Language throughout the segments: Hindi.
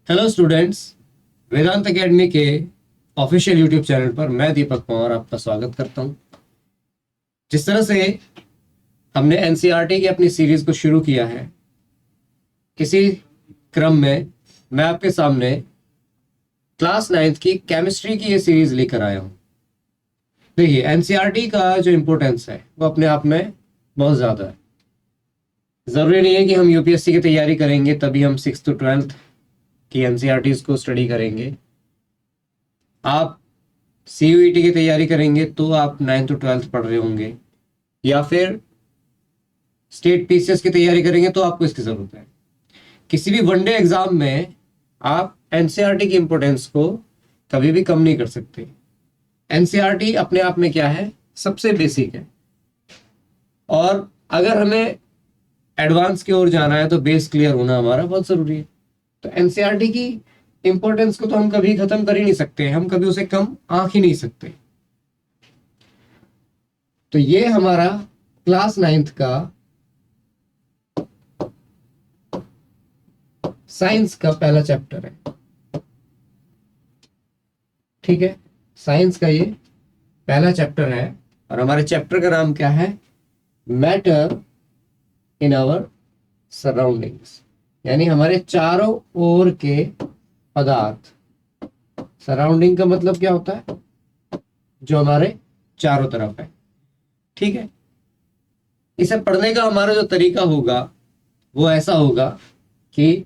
Hello students. वेदांत एकेडमी के ऑफिशियल यूट्यूब चैनल पर मैं दीपक पवार आपका स्वागत करता हूं। जिस तरह से हमने एनसीईआरटी की अपनी सीरीज को शुरू किया है, इसी क्रम में मैं आपके सामने क्लास 9th की केमिस्ट्री की ये सीरीज लेकर आया हूं। देखिए, एनसीईआरटी का जो इम्पोर्टेंस है वो अपने आप में बहुत ज़्यादा है। ज़रूरी नहीं है कि हम यूपीएससी की तैयारी करेंगे तभी हम 6th to 12th की एनसीईआरटीज़ को स्टडी करेंगे। आप सीयूईटी की तैयारी करेंगे तो आप 9th to 12th पढ़ रहे होंगे, या फिर स्टेट पीसीएस की तैयारी करेंगे तो आपको इसकी ज़रूरत है। किसी भी वनडे एग्जाम में आप एनसीईआरटी की इम्पोर्टेंस को कभी भी कम नहीं कर सकते। एनसीईआरटी अपने आप में क्या है, सबसे बेसिक है, और अगर हमें एडवांस की ओर जाना है तो बेस क्लियर होना हमारा बहुत ज़रूरी है। तो एनसीईआरटी की इम्पोर्टेंस को तो हम कभी खत्म कर ही नहीं सकते, हम कभी उसे कम आंक ही नहीं सकते। तो ये हमारा क्लास 9th का साइंस का पहला चैप्टर है। ठीक है, साइंस का ये पहला चैप्टर है और हमारे चैप्टर का नाम क्या है? मैटर इन आवर सराउंडिंग्स, यानी हमारे चारों ओर के पदार्थ। सराउंडिंग का मतलब क्या होता है? जो हमारे चारों तरफ है। ठीक है, इसे पढ़ने का हमारा जो तरीका होगा वो ऐसा होगा कि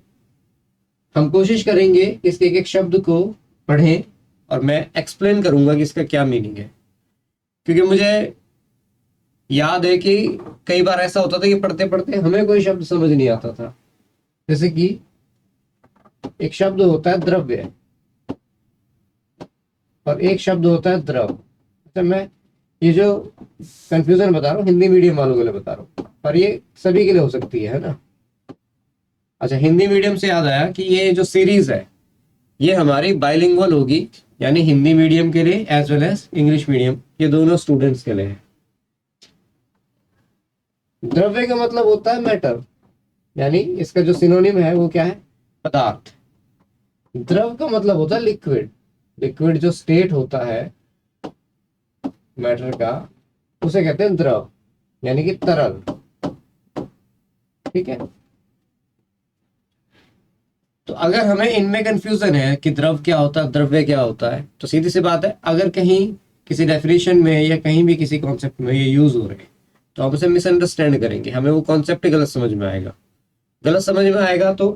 हम कोशिश करेंगे इसके एक एक शब्द को पढ़ें और मैं एक्सप्लेन करूंगा कि इसका क्या मीनिंग है। क्योंकि मुझे याद है कि कई बार ऐसा होता था कि पढ़ते पढ़ते हमें कोई शब्द समझ नहीं आता था। जैसे कि एक शब्द होता है द्रव्य और एक शब्द होता है द्रव। अच्छा, मैं ये जो कंफ्यूजन बता रहा हूँ हिंदी मीडियम वालों के लिए बता रहा हूँ, पर ये सभी के लिए हो सकती है ना। अच्छा, हिंदी मीडियम से याद आया कि ये जो सीरीज है ये हमारी बाइलिंगुअल होगी, यानी हिंदी मीडियम के लिए as well as English medium, ये दोनों स्टूडेंट्स के लिए है। द्रव्य का मतलब होता है मैटर, यानी इसका जो सिनोनिम है वो क्या है? पदार्थ। द्रव का मतलब होता है लिक्विड। लिक्विड जो स्टेट होता है मैटर का उसे कहते हैं द्रव, यानी कि तरल। ठीक है, तो अगर हमें इनमें कंफ्यूजन है कि द्रव क्या होता है, द्रव्य क्या होता है, तो सीधी सी बात है, अगर कहीं किसी डेफिनेशन में या कहीं भी किसी कॉन्सेप्ट में ये यूज हो रहे हैं तो हम उसे मिसअंडरस्टैंड करेंगे, हमें वो कॉन्सेप्ट गलत समझ में आएगा। गलत समझ में आएगा तो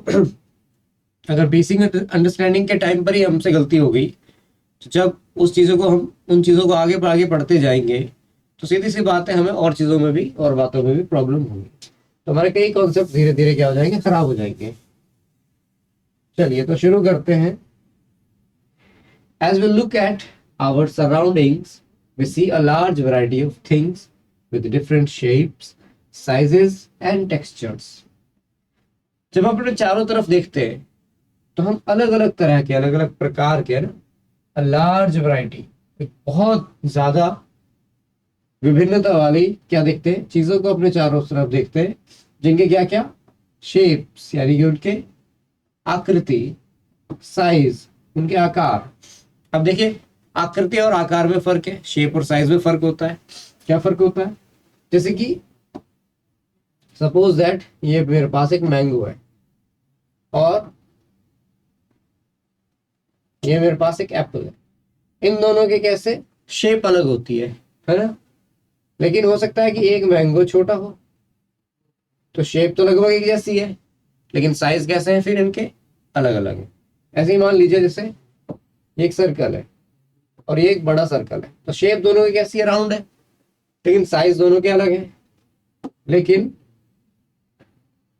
अगर बेसिक अंडरस्टैंडिंग के टाइम पर ही हमसे गलती हो गई तो जब उस चीज़ों को हम उन चीज़ों को आगे आगे पढ़ते जाएंगे तो सीधी सी बात है, हमें और चीज़ों में भी और बातों में भी प्रॉब्लम होगी। तो हमारे कई कॉन्सेप्ट धीरे धीरे क्या हो जाएंगे? खराब हो जाएंगे। चलिए तो शुरू करते हैं। As we look at our surroundings, we see a large variety of things with different shapes, sizes and textures. जब हम अपने चारों तरफ देखते हैं तो हम अलग अलग तरह के, अलग अलग प्रकार के, ना, a large variety, एक बहुत ज्यादा विभिन्नता वाली क्या देखते हैं? चीजों को अपने चारों तरफ देखते हैं, जिनके क्या क्या शेप्स, यानी कि उनके आकृति, साइज, उनके आकार। अब देखिए, आकृति और आकार में फर्क है, शेप और साइज में फर्क होता है। क्या फर्क होता है? जैसे कि सपोज दैट ये मेरे पास एक मैंगो है और ये मेरे पास एक एप्पल है। इन दोनों के कैसे शेप अलग होती है ना? लेकिन हो सकता है कि एक मैंगो छोटा हो तो शेप तो लगभग एक जैसी है, लेकिन साइज कैसे हैं फिर इनके? अलग अलग है। ऐसे ही मान लीजिए, जैसे एक सर्कल है और ये एक बड़ा सर्कल है, तो शेप दोनों की कैसी है? राउंड है, लेकिन साइज दोनों के अलग है। लेकिन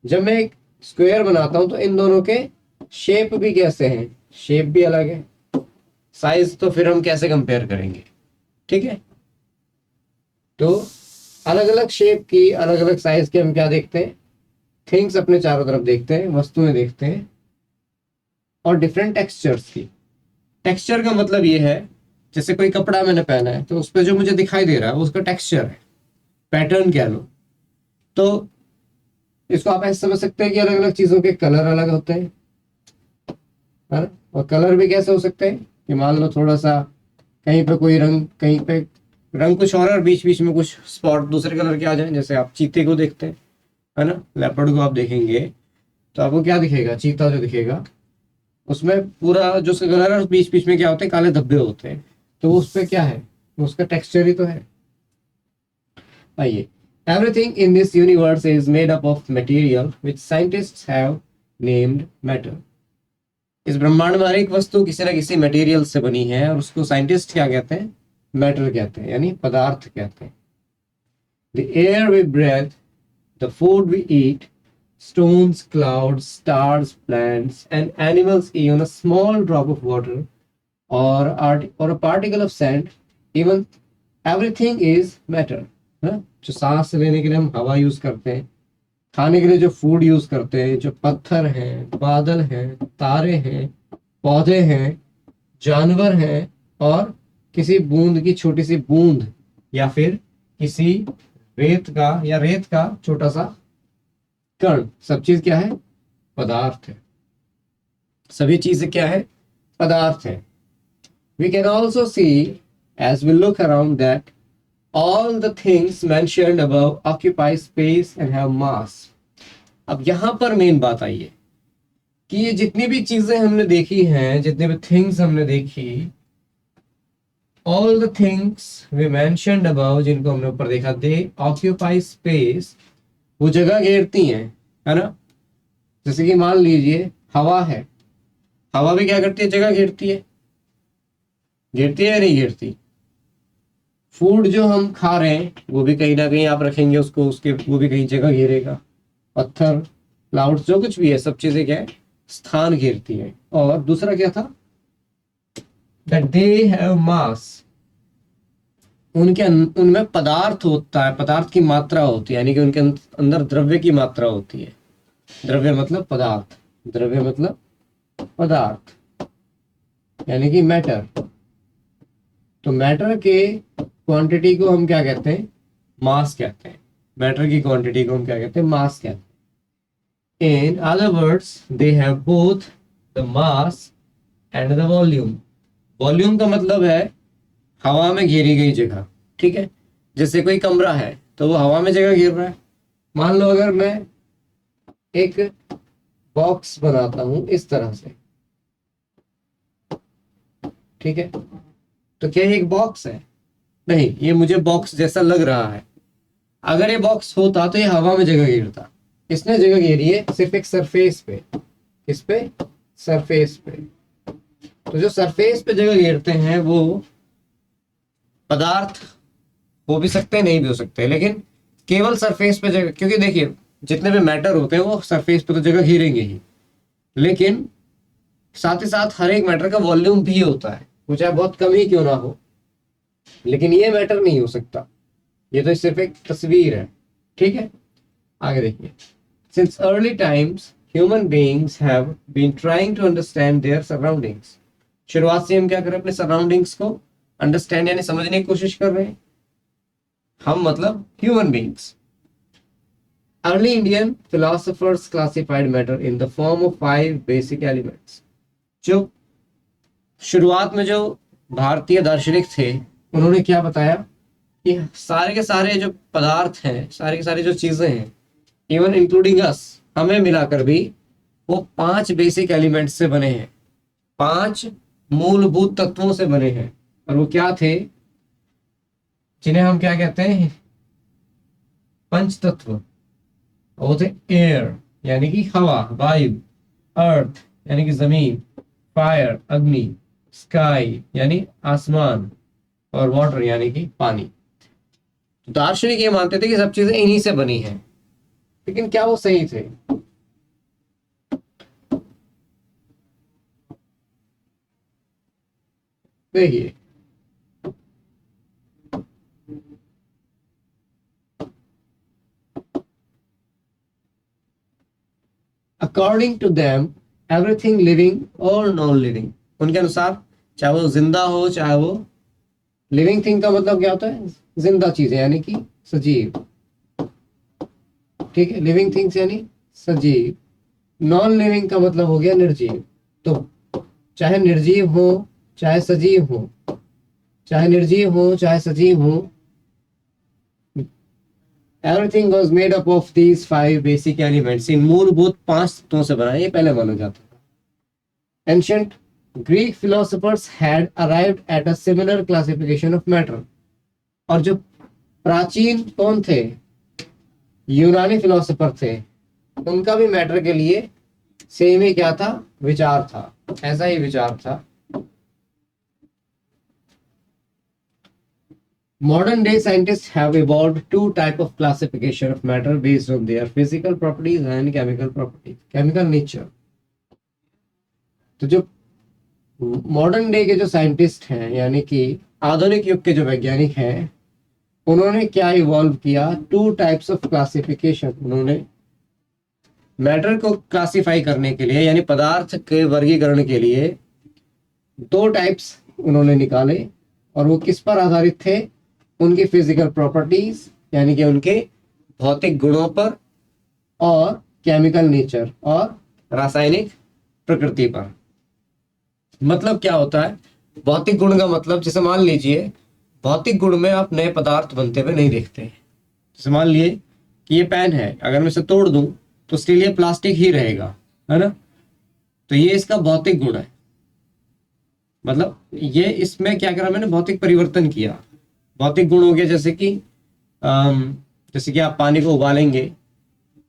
जब मैं एक स्क्वायर बनाता हूं तो इन दोनों के शेप भी कैसे हैं? शेप भी अलग है। साइज तो फिर हम कैसे कंपेयर करेंगे? ठीक है, तो अलग अलग शेप की, अलग अलग साइज के हम क्या देखते हैं? थिंग्स अपने चारों तरफ देखते हैं, वस्तुएं देखते हैं। और डिफरेंट टेक्सचर्स की। टेक्सचर का मतलब ये है, जैसे कोई कपड़ा मैंने पहना है तो उस पर जो मुझे दिखाई दे रहा है वो उसका टेक्सचर है, पैटर्न कह लो। तो इसको आप ऐसे समझ सकते हैं कि अलग अलग चीजों के कलर अलग होते हैं, है ना। और कलर भी कैसे हो सकते हैं कि मान लो थोड़ा सा कहीं पे कोई रंग, कहीं पे रंग कुछ और बीच बीच में कुछ स्पॉट दूसरे कलर के आ जाए, जैसे आप चीते को देखते हैं, है ना, लेपर्ड को आप देखेंगे तो आपको क्या दिखेगा, चीता जो दिखेगा उसमें पूरा जो उसका कलर है बीच बीच में क्या होते हैं, काले धब्बे होते हैं, तो उस पे क्या है, उसका टेक्सचर ही तो है। आइए, everything in this universe is made up of material which scientists have named matter. इस ब्रह्मांड में हर एक वस्तु किसी न किसी मटेरियल से बनी है और उसको साइंटिस्ट क्या कहते हैं, मैटर कहते हैं, यानी पदार्थ कहते हैं। The air we breathe, the food we eat, stones, clouds, stars, plants, and animals, even a small drop of water or a particle of sand, even everything is matter। जो सांस लेने के लिए हम हवा यूज करते हैं, खाने के लिए जो फूड यूज करते हैं, जो पत्थर हैं, बादल हैं, तारे हैं, पौधे हैं, जानवर हैं, और किसी बूंद की छोटी सी बूंद, या फिर किसी रेत का छोटा सा कण, सब चीज क्या है, पदार्थ है। सभी चीजें क्या है, पदार्थ है। We can also see as we look around that all the things mentioned above occupy space and have mass। अब यहां पर मेन बात आई है कि ये जितनी भी चीजें हमने देखी हैं, जितने भी थिंग्स हमने देखी, all the things we mentioned above, जिनको हमने ऊपर देखा, they occupy space, वो जगह घेरती हैं, है ना। जैसे कि मान लीजिए हवा है, हवा भी क्या करती है, जगह घेरती है, घेरती है या नहीं घेरती। फूड जो हम खा रहे हैं वो भी कहीं ना कहीं आप रखेंगे उसको, उसके वो भी कहीं जगह घेरेगा। पत्थर, क्लाउड्स, जो कुछ भी है, सब चीजें क्या है, स्थान घेरती है। और दूसरा क्या था, दैट दे हैव मास, उनमें पदार्थ होता है, पदार्थ की मात्रा होती है, यानी कि उनके अंदर द्रव्य की मात्रा होती है। द्रव्य मतलब पदार्थ, द्रव्य मतलब पदार्थ, यानी कि मैटर। तो मैटर के क्वांटिटी को हम क्या कहते हैं, मास कहते हैं। मैटर की क्वांटिटी को हम क्या कहते हैं, मास कहते हैं। In other words they have both the mass and the volume. Volume का मतलब है हवा में घेरी गई जगह, ठीक है। जैसे कोई कमरा है तो वो हवा में जगह घेर रहा है। मान लो अगर मैं एक बॉक्स बनाता हूं इस तरह से, ठीक है, तो क्या ये एक बॉक्स है, नहीं, ये मुझे बॉक्स जैसा लग रहा है। अगर ये बॉक्स होता तो ये हवा में जगह घेरता। इसने जगह घेरी है सिर्फ एक सरफेस पे, किस पे, सरफेस पे। तो जो सरफेस पे जगह घेरते हैं वो पदार्थ हो भी सकते हैं, नहीं भी हो सकते, लेकिन केवल सरफेस पे जगह, क्योंकि देखिए जितने भी मैटर होते हैं वो सरफेस पे तो जगह घेरेंगे ही, लेकिन साथ ही साथ हर एक मैटर का वॉल्यूम भी होता है, वो चाहे बहुत कम ही क्यों ना हो। लेकिन ये मैटर नहीं हो सकता, ये तो सिर्फ एक तस्वीर है, ठीक है। आगे देखिए, since early times human beings have been trying to understand their surroundings. शुरुआत से हम क्या कर रहे हैं, अपने सराउंडिंग्स को अंडरस्टैंड यानी समझने की कोशिश कर रहे हैं। हम मतलब human beings. Early Indian philosophers classified matter in the form of 5 basic elements. जो शुरुआत में जो भारतीय दार्शनिक थे उन्होंने क्या बताया कि सारे के सारे जो पदार्थ हैं, सारे के सारे जो चीजें हैं, इवन इंक्लूडिंग अस, हमें मिलाकर भी वो 5 बेसिक एलिमेंट्स से बने हैं, 5 मूलभूत तत्वों से बने हैं। और वो क्या थे, जिन्हें हम क्या कहते हैं, पंच तत्व। वो थे एयर यानी कि हवा, वायु, अर्थ यानी कि जमीन, फायर अग्नि, स्काई यानी आसमान, और वाटर यानी कि पानी। तो दार्शनिक ये मानते थे कि सब चीजें इन्हीं से बनी हैं, लेकिन क्या वो सही थे? देखिए, according to them everything living और नॉन लिविंग, उनके अनुसार चाहे वो जिंदा हो चाहे वो, लिविंग थिंग का मतलब क्या होता है, जिंदा चीजें यानी कि सजीव, ठीक है, लिविंग थिंग्स यानी सजीव। नॉन लिविंग का मतलब हो गया निर्जीव। तो चाहे निर्जीव हो चाहे सजीव हो, चाहे निर्जीव हो चाहे सजीव हो, everything was made up of these 5 basic elements. इन मूलभूत 5 तत्वों से बना है, ये पहले माना जाता था। Ancient Greek philosophers had arrived at a similar classification of matter. और जो प्राचीन कौन थे, यूनानी फिलोसोफर थे, उनका भी मैटर के लिए सेम ही क्या था, विचार था, ऐसा ही विचार था। Modern day scientists have evolved two type of classification of matter based on their physical properties and chemical properties, chemical nature। तो जो मॉडर्न डे के जो साइंटिस्ट हैं, यानी कि आधुनिक युग के जो वैज्ञानिक हैं, उन्होंने क्या इवॉल्व किया, टू टाइप्स ऑफ क्लासिफिकेशन। उन्होंने मैटर को क्लासिफाई करने के लिए, यानी पदार्थ के वर्गीकरण के लिए 2 टाइप्स उन्होंने निकाले। और वो किस पर आधारित थे, उनकी फिजिकल प्रॉपर्टीज यानी कि उनके भौतिक गुणों पर, और केमिकल नेचर और रासायनिक प्रकृति पर। मतलब क्या होता है भौतिक गुण का मतलब, जैसे मान लीजिए भौतिक गुण में आप नए पदार्थ बनते हुए नहीं देखते। जैसे मान लिए कि ये पेन है, अगर मैं इसे तोड़ दूं तो स्टिल ये प्लास्टिक ही रहेगा, है ना। तो ये इसका भौतिक गुण है, मतलब ये इसमें क्या करा मैंने, भौतिक परिवर्तन किया। भौतिक गुण हो गया जैसे कि आप पानी को उबालेंगे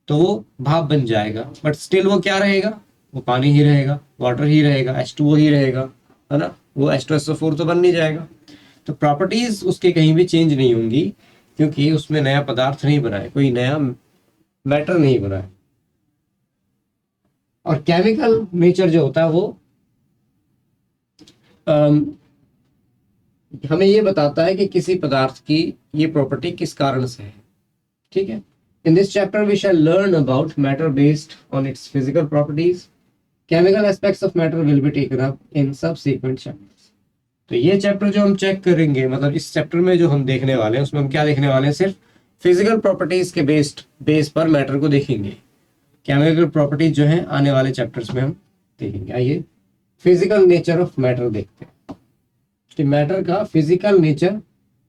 तो वो भाप बन जाएगा, बट स्टिल वो क्या रहेगा, वो पानी ही रहेगा, वाटर ही रहेगा, H2O ही रहेगा, है ना। वो H2SO4 तो बन नहीं जाएगा। तो प्रॉपर्टीज उसके कहीं भी चेंज नहीं होंगी, क्योंकि उसमें नया पदार्थ नहीं बना है, कोई नया मैटर नहीं बना है। और केमिकल नेचर जो होता है वो हमें ये बताता है कि किसी पदार्थ की ये प्रॉपर्टी किस कारण से है, ठीक है। In this chapter we shall learn about matter based on its physical properties. Chemical aspects of matter will be taken up in subsequent chapters. तो ये चैप्टर जो हम चेक करेंगे, मतलब इस चैप्टर में जो हम देखने वाले हैं, उसमें हम क्या देखने वाले हैं, सिर्फ फिजिकल प्रॉपर्टीज के बेस पर मैटर को देखेंगे। केमिकल प्रॉपर्टीज जो है आने वाले चैप्टर्स में हम देखेंगे। आइए फिजिकल नेचर ऑफ मैटर देखते हैं कि मैटर का फिजिकल नेचर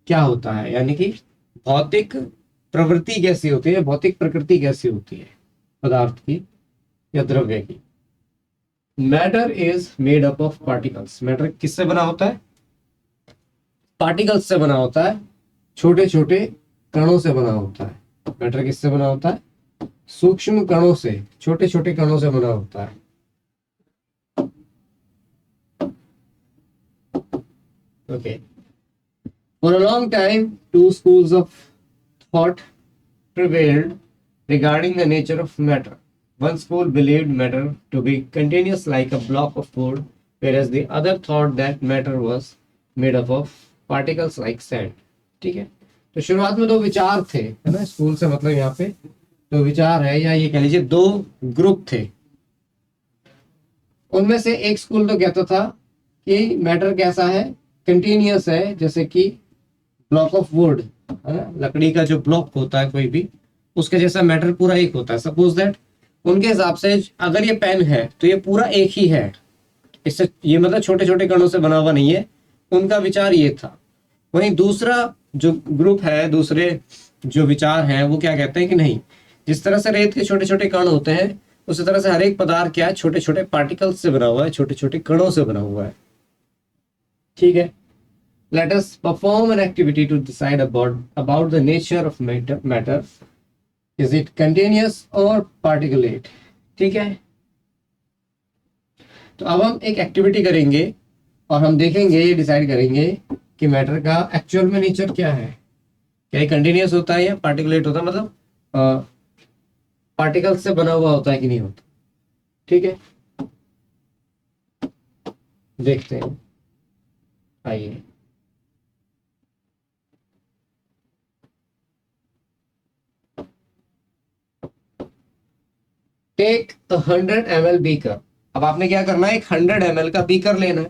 क्या होता है, यानी कि भौतिक प्रवृत्ति कैसी होती है, भौतिक प्रकृति कैसी होती है पदार्थ की या द्रव्य की। Matter is made up of particles. Matter किससे बना होता है, पार्टिकल्स से बना होता है, छोटे छोटे कणों से बना होता है। मैटर किससे बना होता है, सूक्ष्म कणों से, छोटे छोटे कणों से बना होता है। Okay. For a long time, two schools of thought prevailed regarding the nature of matter. One school believed matter to be continuous like a block of wood, whereas the other thought that matter was made up of particles like sand. ठीक है, तो शुरुआत में 2 विचार थे, है ना। स्कूल से मतलब यहाँ पे 2 विचार है, या ये कह लीजिए 2 ग्रुप थे। उनमें से एक स्कूल तो कहता था कि मैटर कैसा है, कंटिन्यूअस है, जैसे कि ब्लॉक ऑफ वुड, है ना, लकड़ी का जो ब्लॉक होता है कोई भी, उसके जैसा मैटर पूरा एक होता है। सपोज दैट उनके हिसाब से अगर ये पेन है तो ये पूरा एक ही है, इससे ये मतलब छोटे छोटे कणों से बना हुआ नहीं है। उनका विचार ये था। वहीं दूसरा जो ग्रुप है, दूसरे जो विचार हैं, वो क्या कहते हैं कि नहीं, जिस तरह से रेत के छोटे छोटे कण होते हैं, उसी तरह से हर एक पदार्थ क्या है, छोटे छोटे पार्टिकल्स से बना हुआ है, छोटे छोटे कणों से बना हुआ है। ठीक है, let us perform an activity to decide about the nature of matter. Is it continuous or particulate? ठीक है, तो अब हम एक एक्टिविटी करेंगे और हम देखेंगे, ये डिसाइड करेंगे कि मैटर का एक्चुअल में नेचर क्या है। क्या ये कंटिन्यूस होता है या पार्टिकुलेट होता है, मतलब पार्टिकल से बना हुआ होता है कि नहीं होता। ठीक है, देखते हैं, आइए। Take 100 ml beaker. अब आपने क्या करना है, एक 100 ml का बीकर लेना है।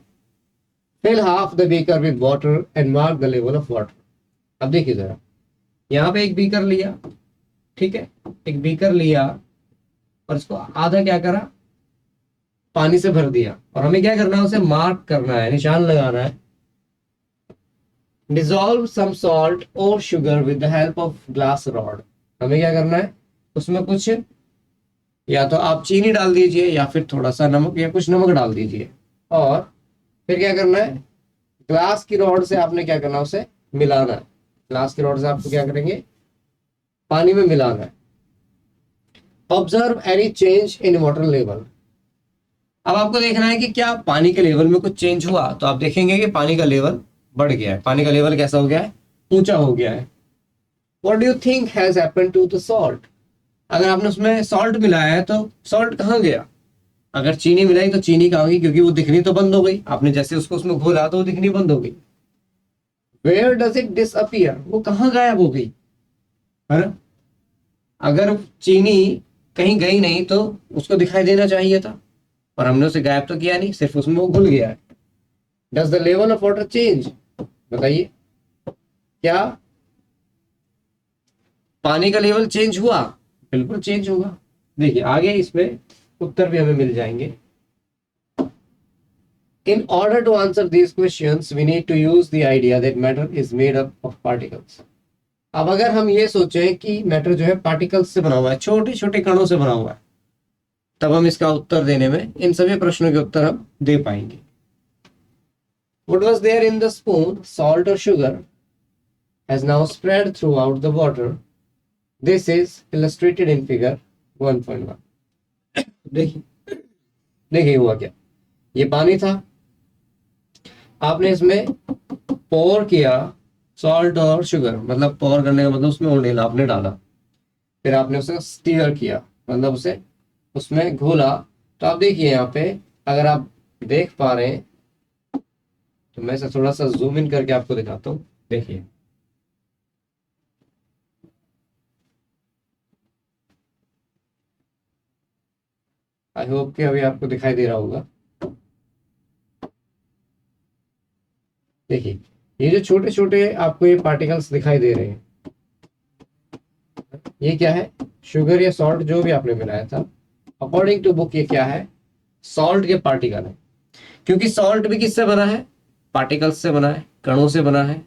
Fill half the beaker with water and mark the level of water. अब देखिए जरा, यहाँ पे एक बीकर लिया, ठीक है, एक बीकर लिया और इसको आधा क्या करा, पानी से भर दिया और हमें क्या करना है, उसे मार्क करना है, निशान लगाना है। डिजोल्व सम सॉल्ट और sugar with the help of glass rod. हमें क्या करना है, उसमें कुछ, या तो आप चीनी डाल दीजिए या फिर थोड़ा सा नमक या कुछ नमक डाल दीजिए, और फिर क्या करना है, ग्लास की रॉड से आपने क्या करना है, उसे मिलाना है। ग्लास की रॉड से आपको क्या करेंगे, पानी में मिलाना है। Observe any change in water level. अब आपको देखना है कि क्या पानी के लेवल में कुछ चेंज हुआ, तो आप देखेंगे कि पानी का लेवल बढ़ गया है। पानी का लेवल कैसा हो गया है, ऊंचा हो गया है। What do you think has happened to the salt. अगर आपने उसमें सॉल्ट मिलाया है तो सॉल्ट कहाँ गया। अगर चीनी मिलाई तो चीनी कहाँ गई, क्योंकि वो दिखनी तो बंद हो गई, आपने जैसे उसको उसमें घोला तो वो दिखनी बंद हो गई। वेयर डज इट डिसअपियर, वो कहाँ गायब हो गई, है ना। अगर चीनी कहीं गई नहीं तो उसको दिखाई देना चाहिए था, और हमने उसे गायब तो किया नहीं, सिर्फ उसमें वो घुल गया है। Does the level of water change, बताइए क्या पानी का लेवल चेंज हुआ, बिल्कुल चेंज होगा। देखिए आगे इसमें उत्तर भी हमें मिल जाएंगे। In order to answer these questions, we need to use the idea that matter is made up of particles. अब अगर हम ये सोचें कि मैटर जो है पार्टिकल्स से बना हुआ है, छोटे छोटे कणों से बना हुआ है, तब हम इसका उत्तर देने में, इन सभी प्रश्नों के उत्तर हम दे पाएंगे। What was there in the spoon, salt or sugar, has now spread throughout the water. This is illustrated in figure 1.1. देखिए देखिए हुआ क्या, ये पानी था, आपने इसमें पोर किया सॉल्ट और शुगर, मतलब पोर करने का मतलब उसमें आपने डाला, फिर आपने उसे स्टीयर किया, मतलब उसे उसमें घोला। तो आप देखिए यहाँ पे, अगर आप देख पा रहे हैं तो मैं इसे थोड़ा सा जूम इन करके आपको दिखाता हूँ। देखिए आई होप कि अभी आपको दिखाई दे रहा होगा। देखिए ये जो छोटे छोटे आपको ये पार्टिकल्स दिखाई दे रहे हैं, ये क्या है, शुगर या सॉल्ट जो भी आपने मिलाया था। अकॉर्डिंग टू बुक ये क्या है, सॉल्ट के पार्टिकल है, क्योंकि सॉल्ट भी किससे बना है, पार्टिकल्स से बना है, कणों से बना है।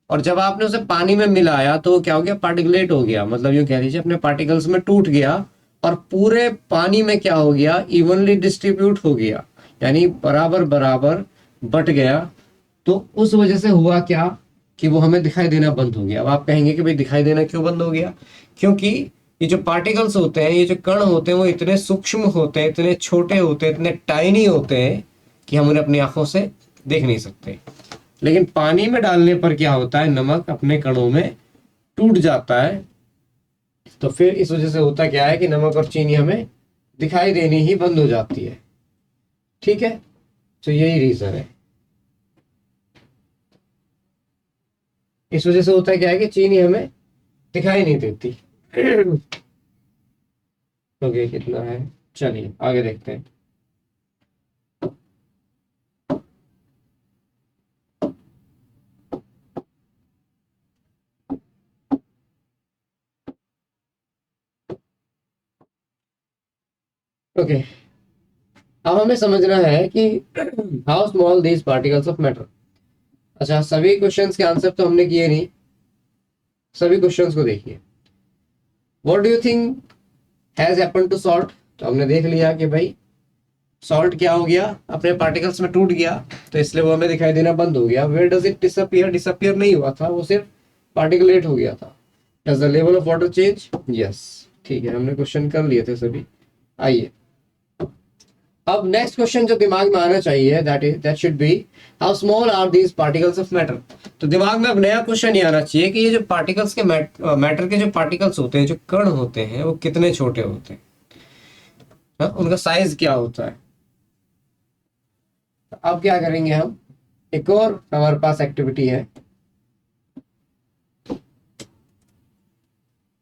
और जब आपने उसे पानी में मिलाया तो क्या हो गया, पार्टिकुलेट हो गया, मतलब यूं कह लीजिए अपने पार्टिकल्स में टूट गया और पूरे पानी में क्या हो गया, इवनली डिस्ट्रीब्यूट हो गया, यानी बराबर बराबर बट गया। तो उस वजह से हुआ क्या कि वो हमें दिखाई देना बंद हो गया। अब आप कहेंगे कि भाई दिखाई देना क्यों बंद हो गया, क्योंकि ये जो पार्टिकल्स होते हैं, ये जो कण होते हैं, वो इतने सूक्ष्म होते हैं, इतने छोटे होते हैं, इतने टाइनी होते हैं कि हम उन्हें अपनी आंखों से देख नहीं सकते। लेकिन पानी में डालने पर क्या होता है, नमक अपने कणों में टूट जाता है। तो फिर इस वजह से होता क्या है कि नमक और चीनी हमें दिखाई देनी ही बंद हो जाती है। ठीक है, तो यही रीजन है। इस वजह से होता क्या है कि चीनी हमें दिखाई नहीं देती। ओके कितना है, चलिए आगे देखते हैं। ओके अब हमें समझना है कि how small these particles of matter. अच्छा सभी क्वेश्चंस के आंसर तो हमने किए नहीं, सभी क्वेश्चंस को देखिए। What do you think has happened to salt, तो हमने देख लिया कि भाई सॉल्ट क्या हो गया, अपने पार्टिकल्स में टूट गया, तो इसलिए वो हमें दिखाई देना बंद हो गया। Where does it disappear, disappear नहीं हुआ था, वो सिर्फ पार्टिकुलेट हो गया था। Does the level of water change, yes ठीक है, हमने क्वेश्चन कर लिए थे सभी। आइए अब नेक्स्ट क्वेश्चन जो दिमाग में आना चाहिए, that should be how small are these particles of matter. तो दिमाग में अब नया क्वेश्चन ये आना चाहिए कि ये जो पार्टिकल्स के मैटर के जो पार्टिकल्स होते हैं, जो कण होते हैं, वो कितने छोटे होते हैं, उनका साइज क्या होता है। तो अब क्या करेंगे हम, एक और हमारे पास एक्टिविटी है,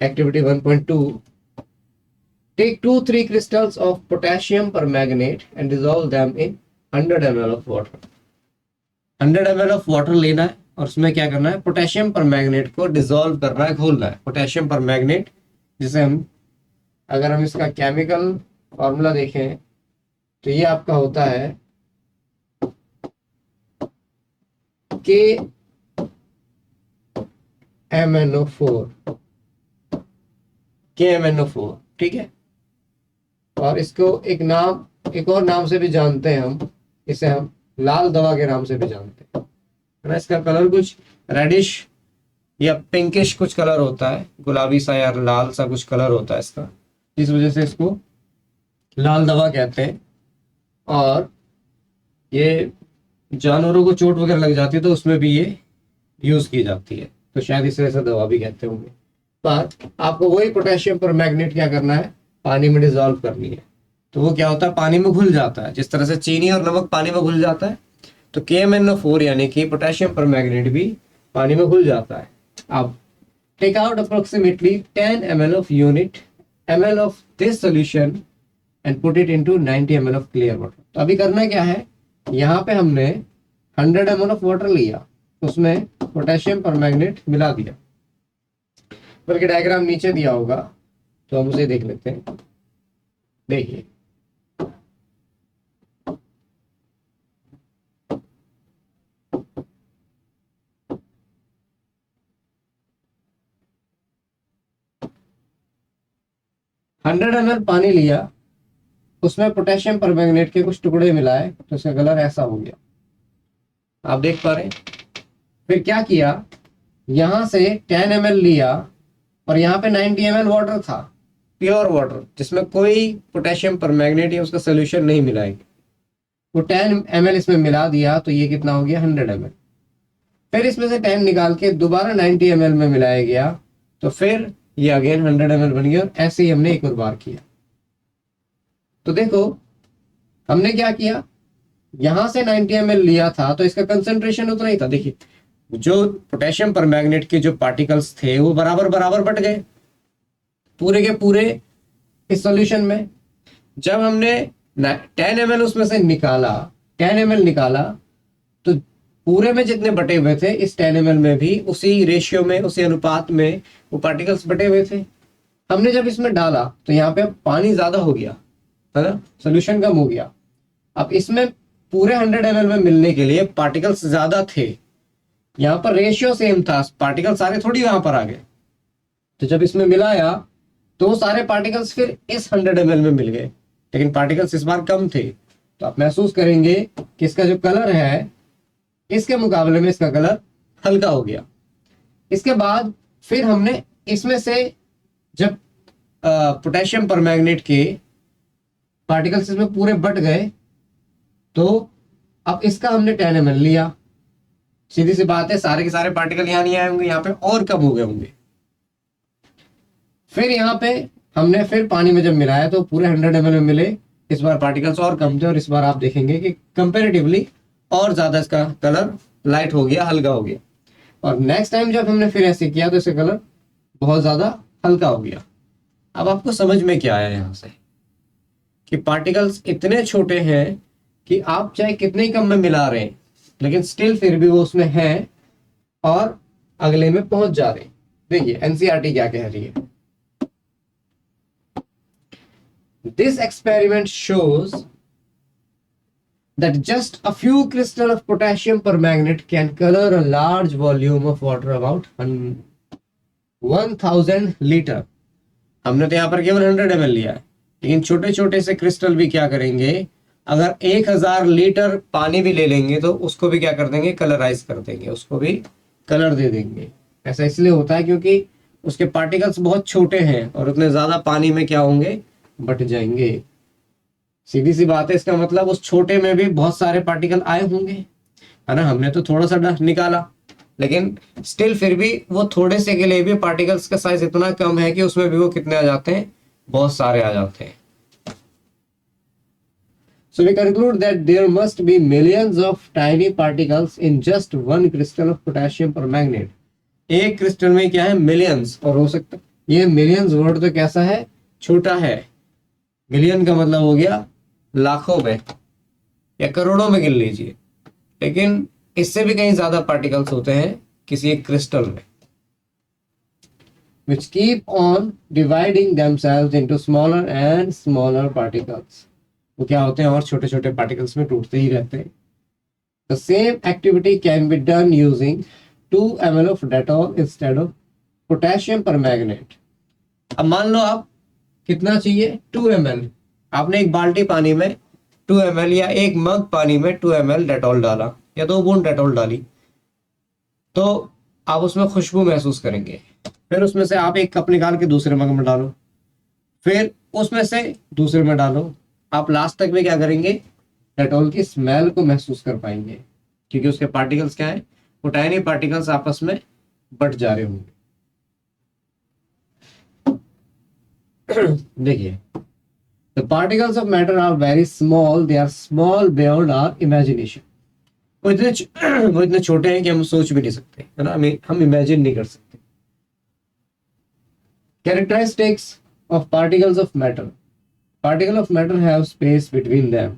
activity 1.2। Take 2-3 crystals of potassium permanganate and dissolve them in 100 ml of water. 100 ml of water लेना है और उसमें क्या करना है, पोटेशियम परमैंगनेट को डिसॉल्व करना है, घोलना है। पोटेशियम परमैंगनेट जिसे हम, अगर हम इसका केमिकल फॉर्मूला देखें तो ये आपका होता है के MnO4, KMnO4, ठीक है। और इसको एक और नाम से भी जानते हैं हम, इसे हम लाल दवा के नाम से भी जानते हैं, है ना। इसका कलर कुछ रेडिश या पिंकिश कुछ कलर होता है, गुलाबी सा या लाल सा कुछ कलर होता है इसका, जिस वजह से इसको लाल दवा कहते हैं। और ये जानवरों को चोट वगैरह लग जाती है तो उसमें भी ये यूज की जाती है, तो शायद इसे ऐसा दवा भी कहते होंगे। पर आपको वही पोटेशियम पर मैग्नेट क्या करना है, पानी में डिजोल्व करनी है। तो वो क्या होता है, पानी में घुल जाता है, जिस तरह से चीनी और नमक पानी में घुल जाता है, तो KMnO4 यानी कि पोटेशियम पर मैग्नेट भी पानी में घुल जाता है। अब take out approximately 10 ml of this solution and put it into 90 ml of clear water। तो अभी करना क्या है, यहाँ पे हमने 100 ml ऑफ वाटर लिया, उसमें पोटेशियम परमैंगनेट मिला दिया, बल्कि डायग्राम नीचे दिया होगा तो हम उसे देख लेते हैं। देखिए, हंड्रेड ml पानी लिया, उसमें पोटेशियम परमैंगनेट के कुछ टुकड़े मिलाए, तो इसका कलर ऐसा हो गया, आप देख पा रहे हैं। फिर क्या किया, यहां से 10 ml लिया और यहाँ पे 90 ml वाटर था, प्योर वाटर, जिसमें कोई पोटेशियम परमैंगनेट या उसका सोल्यूशन नहीं मिलाएंगे। वो 10 ml इसमें मिला दिया, तो ये कितना हो गया, 100 ml। फिर इसमें से 10 निकाल के दोबारा 90 ml में मिलाया गया, तो फिर ये अगेन 100 ml बन गया, और ऐसे ही हमने एक और बार किया। तो देखो हमने क्या किया, यहां से 90 ml लिया था तो इसका कंसेंट्रेशन उतना ही था। देखिए, जो पोटेशियम परमैंगनेट के जो पार्टिकल्स थे वो बराबर बराबर बट गए पूरे के पूरे इस सॉल्यूशन में। जब हमने 10 ml उसमें से निकाला, 10 ml निकाला, तो पूरे में जितने बटे हुए थे इस 10 ml में भी उसी रेशियो में, उसी अनुपात में वो पार्टिकल्स बटे हुए थे। हमने जब इसमें डाला तो यहाँ पे पानी ज्यादा हो गया, है ना, सोल्यूशन कम हो गया। अब इसमें पूरे 100 ml में मिलने के लिए पार्टिकल्स ज्यादा थे, यहाँ पर रेशियो सेम था, पार्टिकल सारे थोड़ी यहाँ पर आ गए। तो जब इसमें मिलाया तो वो सारे पार्टिकल्स फिर इस 100 ml में मिल गए, लेकिन पार्टिकल्स इस बार कम थे। तो आप महसूस करेंगे कि इसका जो कलर है इसके मुकाबले में इसका कलर हल्का हो गया। इसके बाद फिर हमने इसमें से जब पोटेशियम परमैंगनेट के पार्टिकल्स इसमें पूरे बट गए, तो अब इसका हमने 10 ml लिया। सीधी सी बात है, सारे के सारे पार्टिकल यहाँ नहीं आए होंगे, यहाँ पे और कम हो गए होंगे। फिर यहाँ पे हमने फिर पानी में जब मिलाया तो पूरे 100 ml में मिले, इस बार पार्टिकल्स और कम थे, और इस बार आप देखेंगे कि कंपेरेटिवली और ज्यादा इसका कलर लाइट हो गया, हल्का हो गया। और नेक्स्ट टाइम जब हमने फिर ऐसे किया तो इसका कलर बहुत ज्यादा हल्का हो गया। अब आपको समझ में क्या आया यहाँ से, कि पार्टिकल्स इतने छोटे हैं कि आप चाहे कितने कम में मिला रहे हैं, लेकिन स्टिल फिर भी वो उसमें हैं और अगले में पहुंच जा रहे हैं। देखिए एनसीईआरटी क्या कह रही है, this experiment shows that just a few crystal of potassium permanganate can color a large volume of water about 1000 litre. हमने तो यहाँ पर केवल 100 ml लिया है, लेकिन छोटे छोटे से क्रिस्टल भी क्या करेंगे, अगर 1000 लीटर पानी भी ले लेंगे तो उसको भी क्या कर देंगे, कलराइज कर देंगे, उसको भी कलर दे देंगे। ऐसा इसलिए होता है क्योंकि उसके पार्टिकल्स बहुत छोटे हैं और उतने ज्यादा पानी में क्या होंगे, बट जाएंगे। सीधी सी बात है, इसका मतलब उस छोटे में भी बहुत सारे पार्टिकल आए होंगे, है ना। हमने तो थोड़ा सा निकाला, लेकिन स्टिल फिर भी वो थोड़े से के लिए भी पार्टिकल्स का साइज इतना कम है कि उसमें भी वो कितने आ जाते हैं, बहुत सारे आ जाते हैं। So we conclude that there must be millions of tiny particles in just one crystal of potassium permanganate। एक क्रिस्टल में क्या है, मिलियंस, और हो सकता ये मिलियंस वर्ड तो कैसा है, छोटा है। मिलियन का मतलब हो गया लाखों में या करोड़ों में गिन लीजिए, लेकिन इससे भी कहीं ज्यादा पार्टिकल्स होते हैं किसी एक क्रिस्टल में, which keep on dividing themselves into smaller and smaller particles। वो क्या होते हैं और छोटे छोटे पार्टिकल्स में टूटते ही रहते हैं। The same activity can be done using 2 ml of Dettol instead of potassium permanganate. अब मान लो आप कितना चाहिए, 2 ml, आपने एक बाल्टी पानी में 2 ml या एक मग पानी में 2 ml डेटॉल डाला या 2 बूंद डेटॉल डाली, तो आप उसमें खुशबू महसूस करेंगे। फिर उसमें से आप एक कप निकाल के दूसरे मग में डालो, फिर उसमें से दूसरे में डालो, आप लास्ट तक में क्या करेंगे, डेटॉल की स्मेल को महसूस कर पाएंगे, क्योंकि उसके पार्टिकल्स क्या है, वो टाइनी पार्टिकल्स आपस में बट जा रहे होंगे। देखिए, the particles of matter are very small, they are small beyond our imagination. वो इतने छोटे हैं कि हम सोच भी नहीं सकते, है ना, हम इमेजिन नहीं कर सकते। Characteristics of particles of matter, particle of matter have space between them.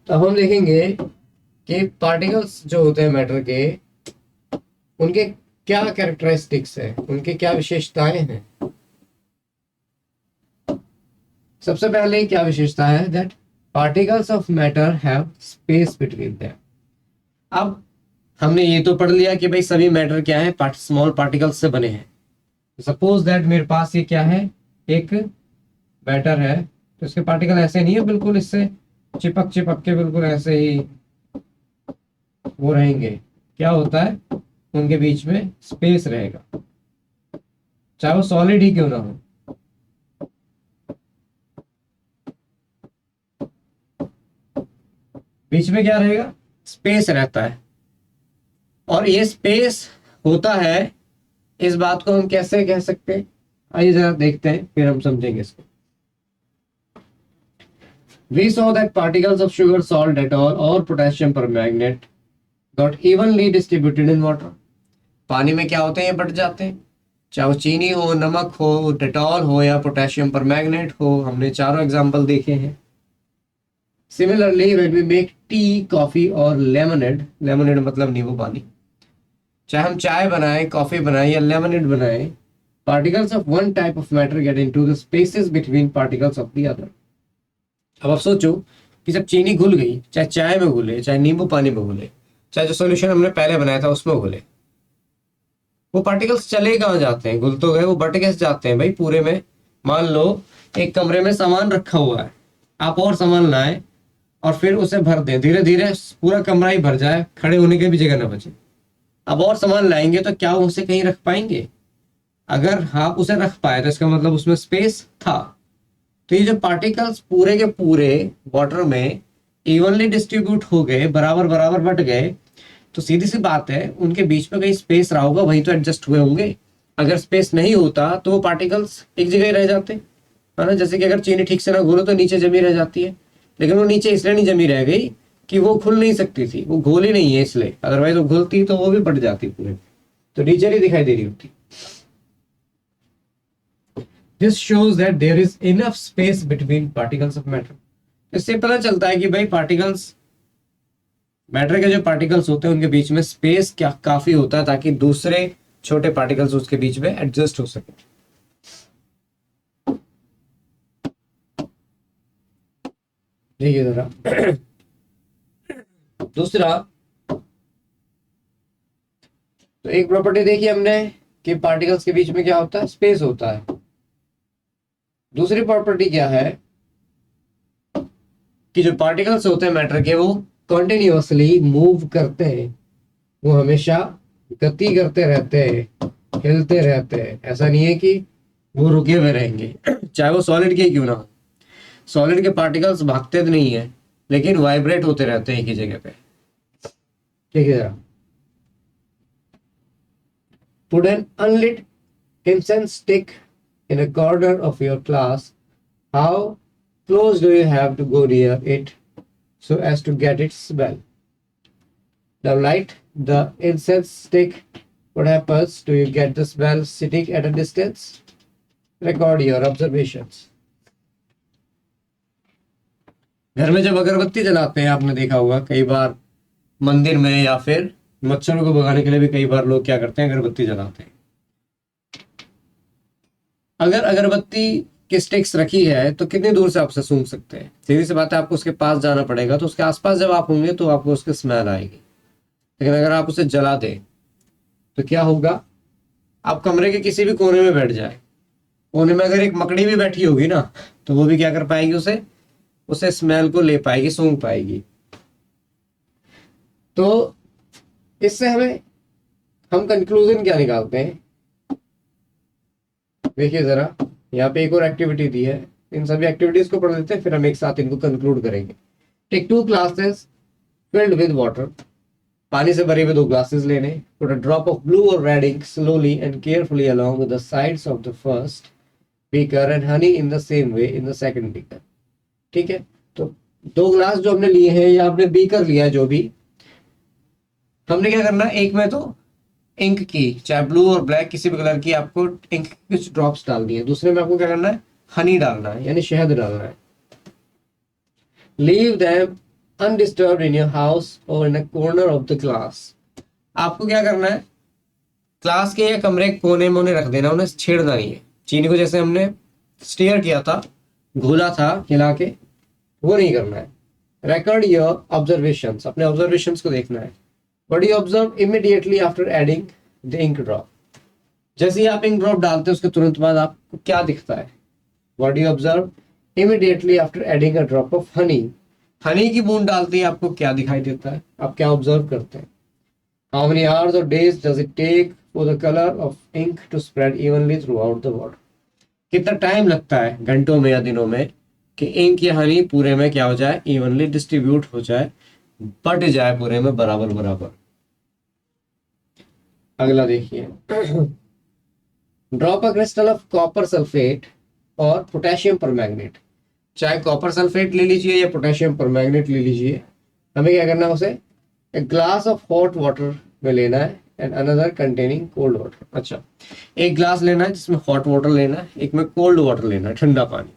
तो हम देखेंगे कि पार्टिकल्स जो होते हैं मैटर के, उनके क्या कैरेक्टरिस्टिक्स है, उनके क्या विशेषताएं हैं। सबसे पहले क्या विशेषता है, that particles of matter have space between them. अब हमने ये तो पढ़ लिया कि भाई सभी मैटर क्या है, स्मॉल पार्टिकल्स से बने हैं। सपोज दैट मेरे पास ये क्या है, एक मैटर है, तो इसके पार्टिकल ऐसे नहीं है बिल्कुल इससे चिपक चिपक के बिल्कुल ऐसे ही वो रहेंगे। क्या होता है, उनके बीच में स्पेस रहेगा, चाहे वो सॉलिड ही क्यों ना हो। बीच में क्या रहेगा, स्पेस रहता है। और ये स्पेस होता है, इस बात को हम कैसे कह सकते हैं, आइए जरा देखते हैं, फिर हम समझेंगे इसको। We saw that particles of sugar, salt, Dettol or potassium permanganate got evenly distributed in water. पानी में क्या होते हैं, ये बट जाते हैं, चाहे वो चीनी हो, नमक हो, डेटॉल हो या पोटेशियम परमैंगनेट हो। हमने चारों एग्जांपल देखे हैं। Similarly, when we make tea, coffee or lemonade, lemonade मतलब नींबू पानी, चाहे हम चाय बनाएं, कॉफी बनाएं या लेमनेड बनाएं, particles of one type of matter get into the spaces between particles of the other. अब आप सोचो कि जब चीनी घुल गई, चाहे चाय में घुले, चाहे नींबू पानी में घुले, चाहे जो सॉल्यूशन हमने पहले बनाया था उसमें घुले, वो पार्टिकल्स चले कहाँ जाते हैं, घुल तो गए, वो बट कैसे जाते हैं भाई पूरे में। मान लो एक कमरे में सामान रखा हुआ है, आप और सामान लाएं और फिर उसे भर दें, धीरे धीरे पूरा कमरा ही भर जाए, खड़े होने की भी जगह ना बचे। अब और सामान लाएंगे तो क्या उसे कहीं रख पाएंगे? अगर हाँ उसे रख पाए तो इसका मतलब उसमें स्पेस था। तो ये जो पार्टिकल्स पूरे के पूरे वाटर में इवनली डिस्ट्रीब्यूट हो गए, बराबर बराबर बट गए, तो सीधी सी बात है उनके बीच में कहीं स्पेस रहा होगा, वहीं तो एडजस्ट हुए होंगे। अगर स्पेस नहीं होता तो वो पार्टिकल्स एक जगह ही रह जाते, है ना। जैसे कि अगर चीनी ठीक से ना घोलो तो नीचे जमी रह जाती है, लेकिन वो नीचे इसलिए नहीं जमी रह गई कि वो खुल नहीं सकती थी, वो घोली नहीं है इसलिए, अदरवाइज वो घुलती तो वो भी बट जाती पूरे, तो नीचे नहीं दिखाई दे रही होती। This shows that there is enough space between particles of matter. इससे पता चलता है कि भाई पार्टिकल्स, मैटर के जो पार्टिकल्स होते हैं उनके बीच में स्पेस क्या काफी होता है ताकि दूसरे छोटे पार्टिकल्स उसके बीच में एडजस्ट हो सके। देखिए जरा दूसरा, तो एक प्रॉपर्टी देखी हमने कि पार्टिकल्स के बीच में क्या होता है, स्पेस होता है। दूसरी प्रॉपर्टी क्या है कि जो पार्टिकल्स होते हैं मैटर के, वो कंटिन्यूअसली मूव करते हैं, वो हमेशा गति करते रहते हैं, हिलते रहते हैं। ऐसा नहीं है कि वो रुके हुए रहेंगे चाहे वो सॉलिड के क्यों ना हो। सॉलिड के पार्टिकल्स भागते तो नहीं है, लेकिन वाइब्रेट होते रहते हैं एक ही जगह पे। ठीक है जरा, put an unlit incense stick in a corner of your class. How close do you have to go near it so as to get its smell? Now light the incense stick. What happens? Do you get the smell sitting at a distance? Record your observations. घर में जब अगरबत्ती जलाते हैं, आपने देखा होगा कई बार मंदिर में, या फिर मच्छरों को भगाने के लिए भी कई बार लोग क्या करते हैं, अगरबत्ती जलाते हैं। अगर अगरबत्ती की स्टिक्स रखी है तो कितनी दूर से आप उसे सूंघ सकते हैं? सीधी सी बात है, आपको उसके पास जाना पड़ेगा, तो उसके आसपास जब आप होंगे तो आपको उसकी स्मेल आएगी। लेकिन अगर आप उसे जला दें तो क्या होगा? आप कमरे के किसी भी कोने में बैठ जाए, कोने में अगर एक मकड़ी भी बैठी होगी ना, तो वो भी क्या कर पाएगी? उसे उसे स्मेल को ले पाएगी, सूंघ पाएगी। तो इससे हम कंक्लूजन क्या निकालते हैं? देखिए जरा, यहाँ पे एक और एक्टिविटी दी है, इन सभी एक्टिविटीज को पढ़ लेते हैं, फिर हम एक साथ इनको कंक्लूड करेंगे। Take 2 glasses filled with water, पानी से भरे हुए 2 ग्लासेस लेने। Put a drop of blue और red ink slowly and carefully along with the sides of the first beaker and honey in the same way in the second beaker. ठीक है, तो 2 ग्लास जो हमने लिए हैं या हमने बीकर लिया है, जो भी हमने क्या करना है, एक में तो इंक की, चाहे ब्लू और ब्लैक किसी भी कलर की, आपको इंक की कुछ ड्रॉप्स डालनी है। दूसरे में आपको क्या करना है? हनी डालना है, यानी शहद डालना है। Leave them undisturbed in your house और in a corner of the class. आपको क्या करना है? क्लास के या कमरे के कोने में उन्हें रख देना, उन्हें छेड़ना नहीं है। चीनी को जैसे हमने स्टीयर किया था, घोला था हिला के, वो नहीं करना है। रिकॉर्ड योर ऑब्जर्वेशंस, अपने ऑब्जर्वेशंस को देखना है। What do you observe immediately after adding the ink drop? जैसे ही आप इंक ड्रॉप डालते हैं उसके तुरंत बाद आपको क्या दिखता है? What do you observe immediately after adding a drop of honey? Honey की बूंद डालते ही आपको क्या दिखाई देता है? आप क्या ऑब्जर्व करते हैं? How many hours or days does it take for the color of ink to spread evenly throughout the water? कितना टाइम लगता है, घंटों में या दिनों में, कि इंक या हनी पूरे में क्या हो जाए? इवनली डिस्ट्रीब्यूट हो जाए, बट जाए पूरे में बराबर बराबर। अगला देखिए, drop a crystal of copper sulphate और पोटेशियम परमैंगनेट। चाहे कॉपर सल्फेट ले लीजिए या पोटेशियम परमैंगनेट ले लीजिए, हमें क्या करना है? उसे एक ग्लास ऑफ हॉट वाटर में लेना है and another containing cold water. अच्छा, एक ग्लास लेना है जिसमें हॉट वाटर लेना है, एक में कोल्ड वाटर लेना है, ठंडा पानी,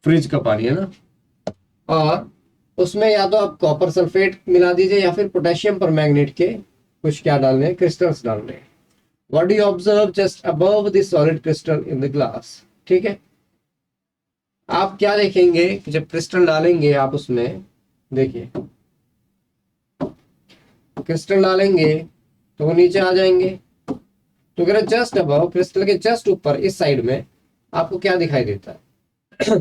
फ्रिज का पानी है ना। और उसमें या तो आप कॉपर सल्फेट मिला दीजिए या फिर पोटेशियम परमैंगनेट के कुछ क्या डालने हैं? क्रिस्टल्स डालने हैं। What do you observe just above the solid crystal in the glass? ठीक है, आप क्या देखेंगे कि जब क्रिस्टल डालेंगे आप उसमें, देखिए क्रिस्टल डालेंगे तो वो नीचे आ जाएंगे। तो अगर जस्ट अबव, क्रिस्टल के जस्ट ऊपर इस साइड में आपको क्या दिखाई देता है?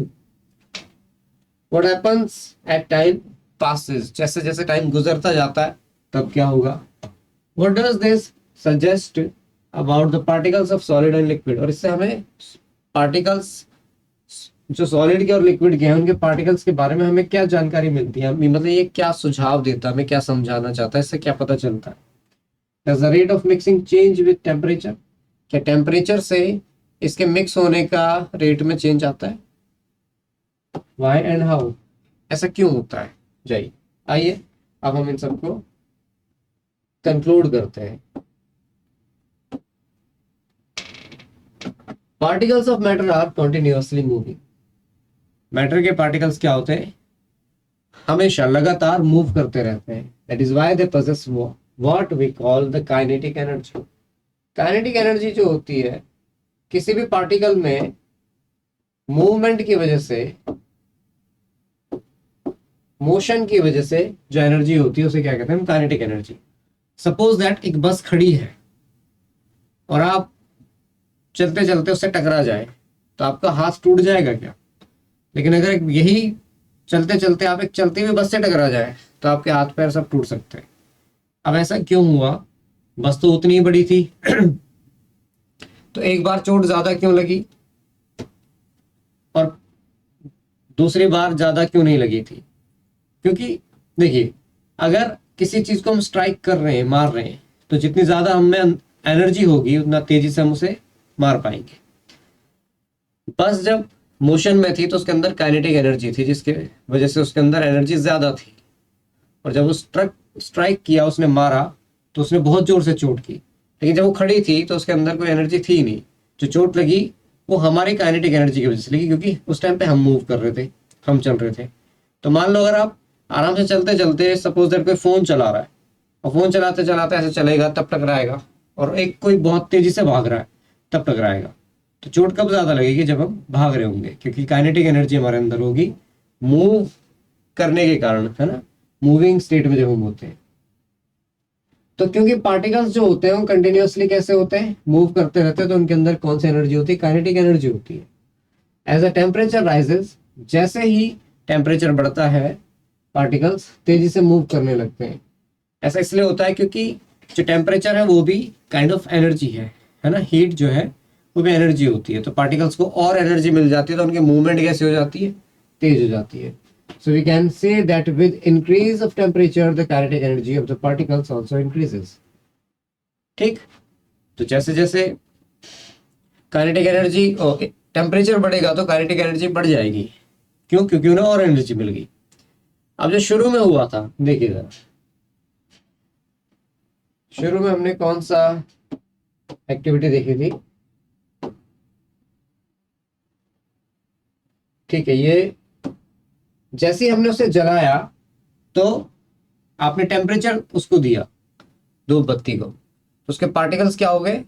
What happens at time passes? जैसे जैसे टाइम गुजरता जाता है तब क्या होगा? What does this suggest about the particles of solid and liquid? और इससे हमें पार्टिकल्स जो सॉलिड के और लिक्विड के हैं उनके पार्टिकल्स के बारे में हमें क्या जानकारी मिलती है? मतलब ये क्या सुझाव देता है, हमें क्या समझाना चाहता है, इससे क्या पता चलता है? Does the rate of mixing change with temperature? क्या टेम्परेचर से इसके मिक्स होने का रेट में चेंज आता है? Why and how? ऐसा क्यों होता है? जाइए, आइए अब हम इन सबको कंक्लूड करते हैं। Particles of matter are continuously moving. Matter के पार्टिकल्स क्या होते हैं? हमेशा लगातार मूव करते रहते हैं। That is why they possess what we call the kinetic energy. Kinetic energy जो होती है किसी भी पार्टिकल में मूवमेंट की वजह से, मोशन की वजह से जो एनर्जी होती है उसे क्या कहते हैं? Kinetic energy. सपोज दैट एक बस खड़ी है और आप चलते चलते उससे टकरा जाए तो आपका हाथ टूट जाएगा क्या? लेकिन अगर यही चलते चलते आप एक चलती हुई बस से टकरा जाए तो आपके हाथ पैर सब टूट सकते हैं। अब ऐसा क्यों हुआ? बस तो उतनी ही बड़ी थी तो एक बार चोट ज्यादा क्यों लगी और दूसरी बार ज्यादा क्यों नहीं लगी थी? क्योंकि देखिए, अगर किसी चीज को हम स्ट्राइक कर रहे हैं, मार रहे हैं, तो जितनी ज्यादा हमें एनर्जी होगी उतना तेजी से हम उसे मार पाएंगे। बस जब मोशन में थी तो उसके अंदर काइनेटिक एनर्जी थी जिसके वजह से उसके अंदर एनर्जी ज्यादा थी, और जब उस ट्रक स्ट्राइक किया, उसने मारा तो उसने बहुत जोर से चोट की। लेकिन जब वो खड़ी थी तो उसके अंदर कोई एनर्जी थी नहीं। जो चोट लगी वो हमारी काइनेटिक एनर्जी की वजह से लगी, क्योंकि उस टाइम पे हम मूव कर रहे थे, हम चल रहे थे। तो मान लो अगर आप आराम से चलते चलते, सपोज दैट कोई फोन चला रहा है और फोन चलाते चलाते ऐसे चलेगा तब टकराएगा, और एक कोई बहुत तेजी से भाग रहा है तब टकराएगा। तो चोट कब ज्यादा लगेगी, जब हम भाग रहे होंगे, क्योंकि काइनेटिक एनर्जी हमारे अंदर होगी मूव करने के कारण, है ना, मूविंग स्टेट में जब हम होते हैं। तो क्योंकि पार्टिकल्स जो होते हैं वो कंटिन्यूअसली कैसे होते हैं, मूव करते रहते हैं, तो उनके अंदर कौन सी एनर्जी होती है, काइनेटिक एनर्जी होती है। एज अ टेम्परेचर राइजेस, जैसे ही टेम्परेचर बढ़ता है पार्टिकल्स तेजी से मूव करने लगते हैं। ऐसा इसलिए होता है क्योंकि जो टेम्परेचर है वो भी काइंड ऑफ एनर्जी है ना, हीट जो है वो भी एनर्जी होती है। तो पार्टिकल्स को और एनर्जी मिल जाती है, तो उनकी मूवमेंट कैसे हो जाती है, तेज हो जाती है। So we can say that with increase of temperature, the kinetic energy of the particles also increases. ठीक, तो जैसे जैसे काइनेटिक एनर्जी, टेम्परेचर बढ़ेगा तो काइनेटिक एनर्जी बढ़ जाएगी। क्यों, क्योंकि उन्हें और एनर्जी मिल गई। अब जो शुरू में हुआ था, देखिए जरा, शुरू में हमने कौन सा एक्टिविटी देखी थी, ठीक है, ये जैसे ही हमने उसे जलाया तो आपने टेम्परेचर उसको दिया, धूप बत्ती को, तो उसके पार्टिकल्स क्या हो गए,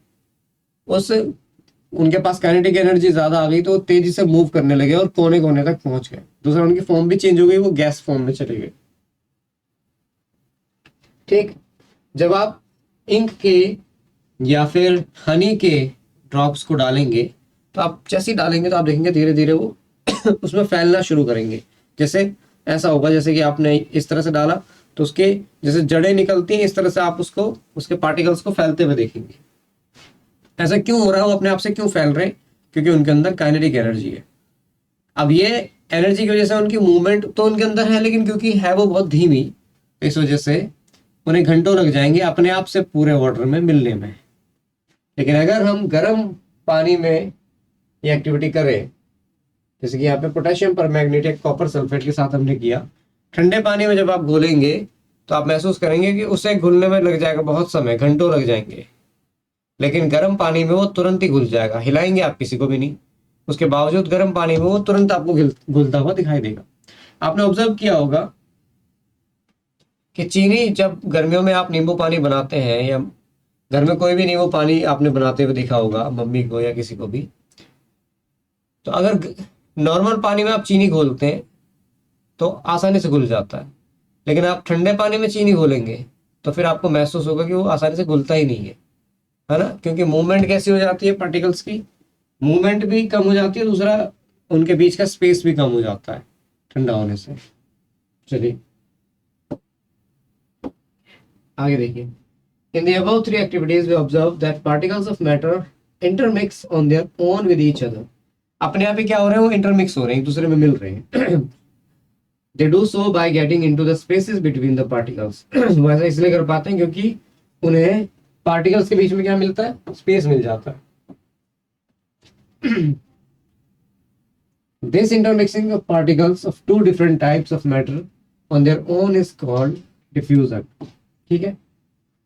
उस उनके पास काइनेटिक एनर्जी ज्यादा आ गई, तो तेजी से मूव करने लगे और कोने कोने तक पहुंच गए। दूसरा, उनकी फॉर्म भी चेंज हो गई, वो गैस फॉर्म में चले गए। ठीक, जब आप इंक के या फिर हनी के ड्रॉप्स को डालेंगे, तो आप जैसे ही डालेंगे तो आप देखेंगे धीरे धीरे वो उसमें फैलना शुरू करेंगे। जैसे ऐसा होगा जैसे कि आपने इस तरह से डाला तो उसके जैसे जड़ें निकलती हैं, इस तरह से आप उसको, उसके पार्टिकल्स को फैलते हुए देखेंगे। ऐसा क्यों हो रहा है, वो अपने आप से क्यों फैल रहे हैं, क्योंकि उनके अंदर काइनेटिक एनर्जी है। अब ये एनर्जी की वजह से उनकी मूवमेंट तो उनके अंदर है, लेकिन क्योंकि है वो बहुत धीमी, इस वजह से उन्हें घंटों लग जाएंगे अपने आप से पूरे वाटर में मिलने में। लेकिन अगर हम गर्म पानी में ये एक्टिविटी करें, जैसे कि यहाँ पे पोटेशियम परमैंगनेट या कॉपर सल्फेट के साथ हमने किया, ठंडे पानी में जब आप घोलेंगे तो आप महसूस करेंगे कि उसे घुलने में लग जाएगा बहुत समय, घंटों लग जाएंगे। लेकिन गर्म पानी में वो तुरंत ही घुल जाएगा, हिलाएंगे आप किसी को भी नहीं, उसके बावजूद गर्म पानी में वो तुरंत आपको घुलता हुआ दिखाई देगा। आपने ऑब्जर्व किया होगा कि चीनी, जब गर्मियों में आप नींबू पानी बनाते हैं, या घर में कोई भी नींबू पानी आपने बनाते हुए देखा होगा मम्मी को या किसी को भी, तो अगर नॉर्मल पानी में आप चीनी घोलते हैं तो आसानी से घुल जाता है, लेकिन आप ठंडे पानी में चीनी घोलेंगे तो फिर आपको महसूस होगा कि वो आसानी से घुलता ही नहीं है ना, क्योंकि मूवमेंट कैसी हो जाती है, पार्टिकल्स की मूवमेंट भी कम हो जाती है, दूसरा उनके बीच का स्पेस भी कम हो जाता है ठंडा होने से। चलिए आगे देखिए। In the above three activities, we observe that particles of matter intermix on their own with each other. अपने आप ही क्या हो रहे हैं, वो इंटरमिक्स हो रहे हैं, एक दूसरे में मिल रहे हैं। They do so by getting into the spaces between the particles. वो ऐसा इसलिए कर पाते हैं क्योंकि उन्हें पार्टिकल्स के बीच में क्या मिलता है, स्पेस मिल जाता है। This intermixing of particles of two different types of matter on their own is called diffusion. ठीक है,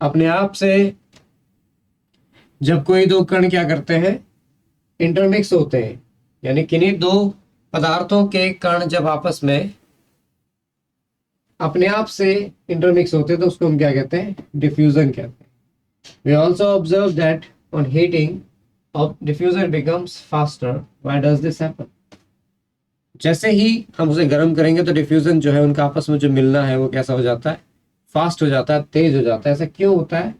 अपने आप से जब कोई दो कण क्या करते हैं, इंटरमिक्स होते हैं, यानी किन्हीं दो पदार्थों के कण जब आपस में अपने आप से इंटरमिक्स होते हैं, तो उसको हम क्या कहते हैं, डिफ्यूजन कहते हैं। We also observe that on heating of diffuser becomes faster. Why does this happen? जैसे ही हम उसे गर्म करेंगे तो डिफ्यूजन जो है उनका आपस में जो मिलना है वो कैसा हो जाता है, फास्ट हो जाता है, तेज हो जाता है। ऐसा क्यों होता है,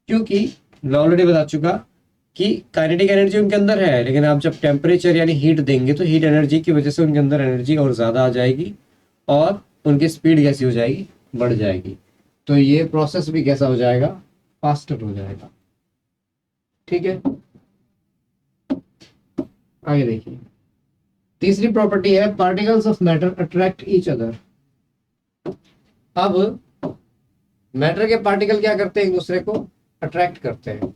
क्योंकि मैं ऑलरेडी बता चुका कि काइनेटिक एनर्जी उनके अंदर है, लेकिन आप जब टेम्परेचर यानी हीट देंगे तो हीट एनर्जी की वजह से उनके अंदर एनर्जी और ज़्यादा आ जाएगी और उनकी स्पीड कैसी हो जाएगी, बढ़ जाएगी। तो ये प्रोसेस भी कैसा हो जाएगा, फास्टर हो जाएगा। ठीक है, आगे देखिए। तीसरी प्रॉपर्टी है particles of matter attract each other. अब मैटर के पार्टिकल क्या करते हैं, एक दूसरे को अट्रैक्ट करते हैं।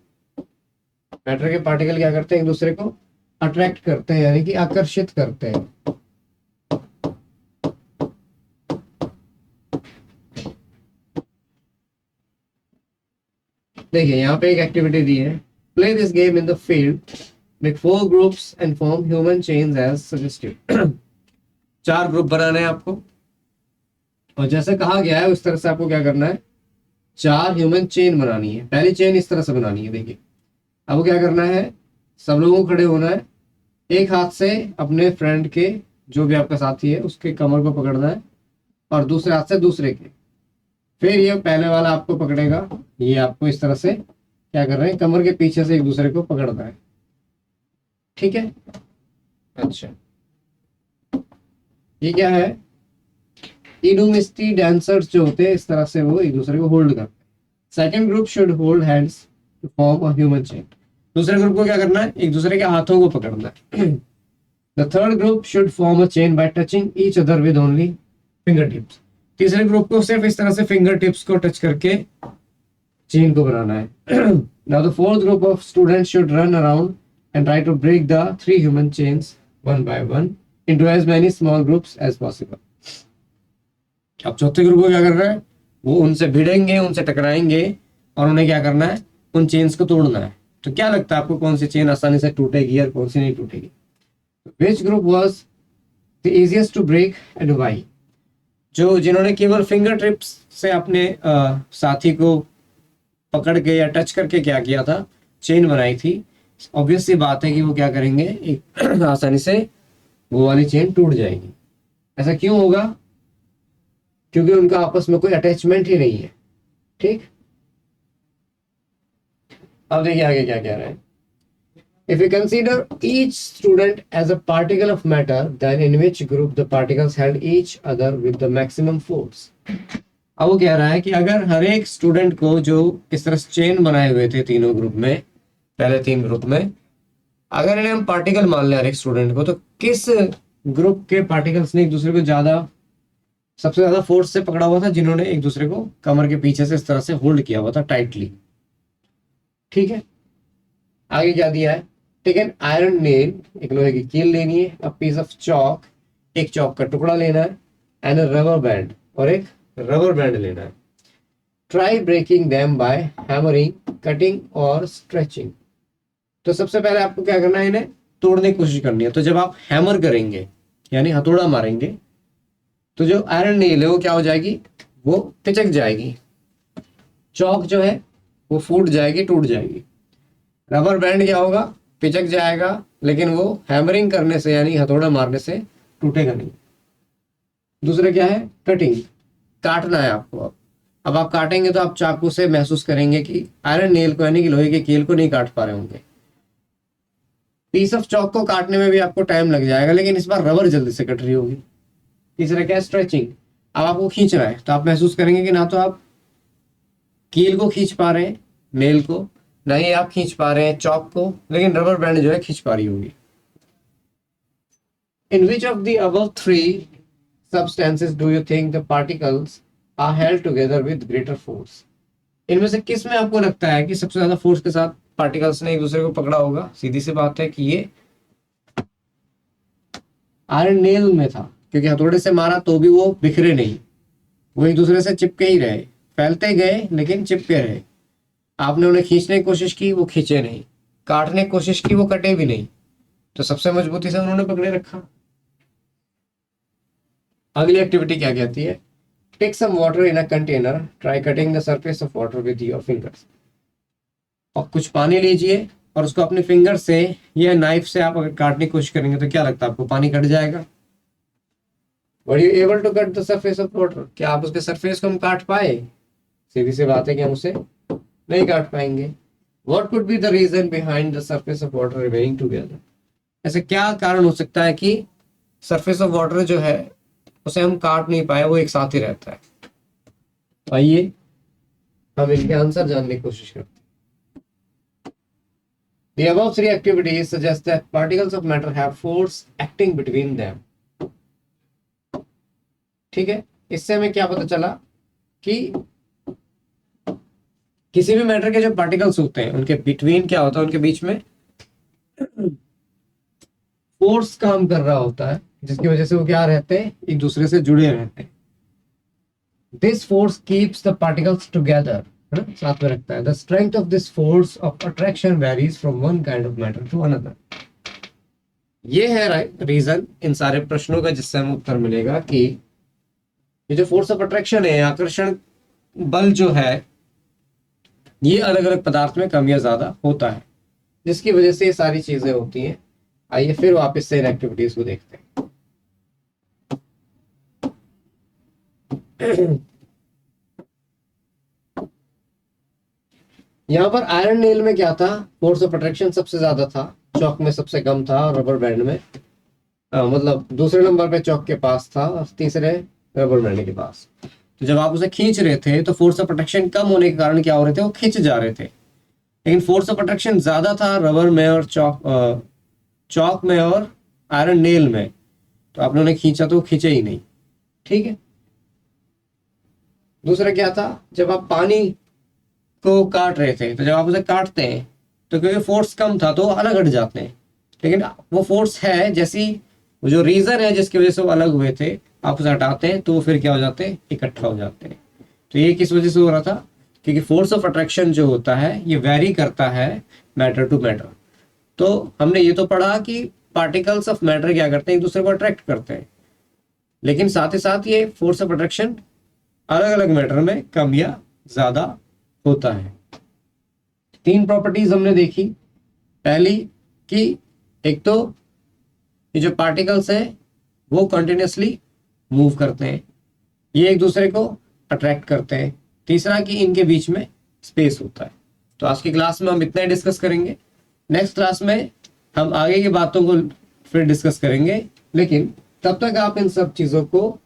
मैटर के पार्टिकल क्या करते हैं, एक दूसरे को अट्रैक्ट करते हैं, यानी कि आकर्षित करते हैं। देखिए यहाँ पे एक एक्टिविटी दी है, play this game in the field with 4 groups and form human chains as suggested. 4 group बनाने हैं आपको, और जैसे कहा गया है उस तरह से आपको क्या करना है, 4 ह्यूमन चेन बनानी है। पहली चेन इस तरह से बनानी है, देखिए अब क्या करना है, सब लोगों को खड़े होना है एक हाथ से अपने फ्रेंड के, जो भी आपका साथी है, उसके कमर को पकड़ना है और दूसरे हाथ से दूसरे के। फिर ये पहले वाला आपको पकड़ेगा, ये आपको इस तरह से क्या कर रहे हैं, कमर के पीछे से एक दूसरे को पकड़ना है। ठीक है, अच्छा, ये क्या है, इडोमिस्टी डांसर्स जो होते हैं इस तरह से वो एक दूसरे को होल्ड करते हैं। Second group should hold hands to form a human chain. दूसरे ग्रुप को क्या करना है, एक दूसरे के हाथों को पकड़ना है। The third group should form a chain by touching each other with only finger tips. तीसरे ग्रुप को सिर्फ इस तरह से फिंगर टिप्स को टच करके चेन को बनाना है। Now the fourth group of students should run around and try to break the 3 human chains one by one into as many small groups as possible. अब चौथे ग्रुप को क्या कर रहा है, वो उनसे भिड़ेंगे, उनसे टकराएंगे और उन्हें क्या करना है, उन चेन्स को तोड़ना है। तो क्या लगता है आपको, कौन सी चेन आसानी से टूटेगी और कौन सी नहीं टूटेगी? Which group was the easiest to break and why? जो जिन्होंने केवल फिंगर टिप्स से अपने साथी को पकड़ के या टच करके क्या किया था, चेन बनाई थी, ऑब्वियस सी बात है कि वो क्या करेंगे, एक आसानी से वो वाली चेन टूट जाएगी। ऐसा क्यों होगा? क्योंकि उनका आपस में कोई अटैचमेंट ही नहीं है। ठीक, अब देखिए आगे क्या कह रहे हैं। If we consider each student as a particle of matter, then in which group the particles held each other with the maximum force? अब वो कह रहा है कि अगर हर एक स्टूडेंट को, जो इस तरह से चेन बनाए हुए थे तीनों ग्रुप में, पहले 3 ग्रुप में, अगर इन्हें हम पार्टिकल मान लें हर एक स्टूडेंट को, तो किस ग्रुप के पार्टिकल्स ने एक दूसरे को सबसे ज्यादा फोर्स से पकड़ा हुआ था, जिन्होंने एक दूसरे को कमर के पीछे से इस तरह से होल्ड किया हुआ था टाइटली। ठीक है, आगे क्या दिया है, टेक एन आयरन नेल, एक लोहे की कील लेनी है, अ पीस ऑफ चॉक, एक चॉक का टुकड़ा लेना है, एंड अ रबर बैंड, और एक रबर बैंड लेना है। Try breaking them by hammering, cutting और स्ट्रेचिंग। तो सबसे पहले आपको क्या करना है, इन्हें तोड़ने की कोशिश करनी है। तो जब आप हैमर करेंगे यानी हथौड़ा मारेंगे, तो जो आयरन नेल है वो क्या हो जाएगी, वो पिचक जाएगी। चौक जो है वो फूट जाएगी, टूट जाएगी। रबर बैंड क्या होगा, पिचक जाएगा, लेकिन वो हैमरिंग करने से यानी हथौड़ा मारने से टूटेगा नहीं। दूसरा क्या है, कटिंग, काटना है आपको। अब आप काटेंगे तो आप चाकू से महसूस करेंगे कि आयरन नेल को यानी कि लोहे के कील को नहीं काट पा रहे होंगे। पीस ऑफ चॉक को काटने में भी आपको टाइम लग जाएगा, लेकिन इस बार रबर जल्दी से कट रही होगी। तीसरा क्या है, स्ट्रेचिंग। अब आपको खींचना है तो आप महसूस करेंगे कि ना तो आप कील को खींच पा रहे हैं, नेल को, ना ही आप खींच पा रहे हैं चॉक को, लेकिन रबर बैंड जो है खींच पा रही होगी। In which of the above 3 substances do you think the particles are held together with greater force? इनमें से किस में आपको लगता है कि सबसे ज्यादा फोर्स के साथ पार्टिकल्स ने एक दूसरे को पकड़ा होगा? सीधी सी बात है कि ये आयरन नेल में था, क्योंकि हथौड़े से मारा तो भी वो बिखरे नहीं, वो एक दूसरे से चिपके ही रहे, फैलते गए लेकिन चिपके रहे। आपने उन्हें खींचने की कोशिश की, वो खींचे नहीं, काटने की कोशिश की, वो कटे भी नहीं, तो सबसे मजबूती से उन्होंने पकड़े रखा। अगली एक्टिविटी क्या कहती है, take some water in a container, try cutting the surface of water with your fingers. और कुछ पानी लीजिए और उसको अपने फिंगर से या नाइफ से आप अगर काटने की कोशिश करेंगे तो क्या लगता है आपको, पानी कट जाएगा? Were you able to cut the surface of water? क्या आप उसके सरफेस को हम काट पाए? सीधी सी बात है कि हम उसे नहीं काट पाएंगे। What could be the reason behind the surface of water remaining together? ऐसे क्या कारण हो सकता है कि सरफेस ऑफ वाटर जो है उसे हम काट नहीं पाए, वो एक साथ ही रहता है? आइए हम इनके आंसर जानने की कोशिश करते हैं। The above 3 activities suggest that particles of matter have force acting between them. ठीक है, इससे हमें क्या पता चला कि किसी भी मैटर के जो पार्टिकल्स होते हैं उनके बिटवीन क्या होता है, उनके बीच में फोर्स काम कर रहा होता है, जिसकी वजह से वो क्या रहते हैं, एक दूसरे से जुड़े रहते हैं। This force keeps the particles together, है ना, साथ में रखता है। The strength of this force of attraction varies from one kind of matter to another. ये है रीजन इन सारे प्रश्नों का, जिससे हमें उत्तर मिलेगा कि ये जो फोर्स ऑफ अट्रैक्शन है, आकर्षण बल जो है, ये अलग अलग पदार्थ में कम या ज्यादा होता है, जिसकी वजह से ये सारी चीजें होती हैं। आइए फिर वापस से इन एक्टिविटीज को देखते हैं। यहाँ पर आयरन नेल में क्या था, फोर्स ऑफ अट्रैक्शन सबसे ज्यादा था, चौक में सबसे कम था, और रबर बैंड में मतलब दूसरे नंबर पे चौक के पास था और तीसरे रबर बैंड के पास। तो जब आप उसे खींच रहे थे तो फोर्स ऑफ अट्रैक्शन कम होने के कारण क्या हो रहे थे, वो खींच जा रहे थे। लेकिन फोर्स ऑफ अट्रैक्शन ज्यादा था रबर में और चौक में और आयरन नेल में, तो आपने उन्हें खींचा तो वो खींचे ही नहीं। ठीक है। दूसरा क्या था, जब आप पानी को काट रहे थे, तो जब आप उसे काटते हैं तो क्योंकि फोर्स कम था तो वो अलग हट जाते हैं। लेकिन वो फोर्स है, जैसी वो जो रीजन है जिसकी वजह से वो अलग हुए थे, आप उसे हटाते हैं तो वो फिर क्या हो जाते हैं, इकट्ठा हो जाते हैं। तो ये किस वजह से हो रहा था, क्योंकि फोर्स ऑफ अट्रैक्शन जो होता है ये वेरी करता है मैटर टू मैटर। तो हमने ये तो पढ़ा कि पार्टिकल्स ऑफ मैटर क्या करते हैं, एक दूसरे को अट्रैक्ट करते हैं, लेकिन साथ ही साथ ये फोर्स ऑफ अट्रैक्शन अलग अलग मैटर में कम या ज्यादा होता है। 3 प्रॉपर्टीज हमने देखी। पहली कि एक तो ये जो पार्टिकल्स हैं वो कंटिन्यूसली मूव करते हैं, ये एक दूसरे को अट्रैक्ट करते हैं। तीसरा कि इनके बीच में स्पेस होता है। तो आज की क्लास में हम इतना ही डिस्कस करेंगे। नेक्स्ट क्लास में हम आगे की बातों को फिर डिस्कस करेंगे, लेकिन तब तक आप इन सब चीज़ों को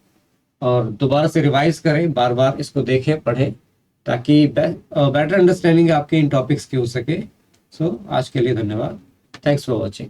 और दोबारा से रिवाइज करें, बार बार इसको देखें, पढ़ें, ताकि बेटर अंडरस्टैंडिंग आपके इन टॉपिक्स की हो सके। सो आज के लिए धन्यवाद। Thanks for watching.